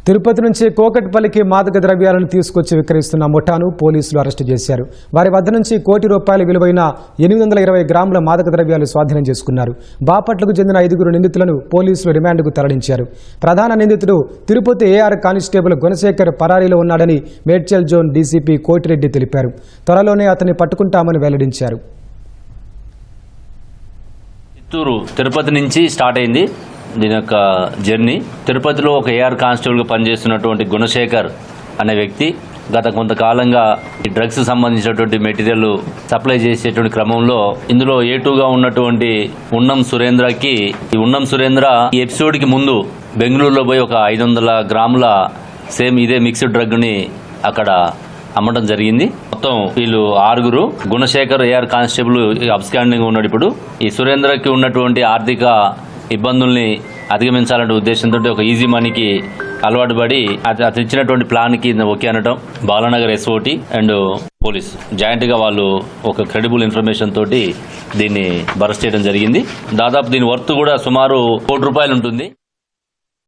తిరుపతి నుంచి కోకట్పల్లికి మాదక ద్రవ్యాలను తీసుకొచ్చి విక్రయిస్తున్న ముఠాను పోలీసులు అరెస్టు చేశారు. వారి వద్ద నుంచి ₹1 కోటి విలువైన 820 గ్రాముల మాదక ద్రవ్యాలు స్వాధీనం చేసుకున్నారు. బాపట్లకు చెందిన 5 నిందితులను పోలీసులు రిమాండ్కు తరలించారు. ప్రధాన నిందితుడు తిరుపతి ఏఆర్ కానిస్టేబుల్ గుణశేఖర్ పరారీలో ఉన్నాడని మేడ్చల్ జోన్ డీసీపీ కోటిరెడ్డి తెలిపారు. త్వరలోనే అతన్ని పట్టుకుంటామని వెల్లడించారు. చిత్తూరు తిరుపతి నుంచి స్టార్ట్ అయింది దీని యొక్క జర్నీ. తిరుపతిలో ఒక ఏఆర్ కానిస్టేబుల్గా పనిచేస్తున్నటువంటి గుణశేఖర్ అనే వ్యక్తి గత కొంతకాలంగా ఈ డ్రగ్స్ సంబంధించినటువంటి మెటీరియల్ సప్లై చేసేటువంటి క్రమంలో ఇందులో A2గా ఉన్నటువంటి ఉన్నం సురేంద్రకి ఈ ఎపిసోడ్కి ముందు బెంగళూరులో పోయి ఒక 500 గ్రాముల సేమ్ ఇదే మిక్స్డ్ డ్రగ్ని అక్కడ అమ్మడం జరిగింది. మొత్తం వీళ్ళు 6. గుణశేఖర్ ఏఆర్ కానిస్టేబుల్ అబ్స్కాండింగ్ ఉన్నాడు. ఇప్పుడు ఈ సురేంద్రకి ఉన్నటువంటి ఆర్థిక ఇబ్బందుల్ని అధిగమించాలనే ఉద్దేశంతో ఒక ఈజీ మనీకి అలవాటు పడి అతను ఇచ్చినటువంటి ప్లాన్కి ఓకే అనడం బాలానగర్ SOT అండ్ పోలీస్ జాయింట్గా వాళ్ళు ఒక క్రెడిబుల్ ఇన్ఫర్మేషన్ తోటి దీన్ని బరస్ట్ చేయడం జరిగింది. దాదాపు దీని వర్త్ కూడా సుమారు ₹1 కోటి ఉంటుంది.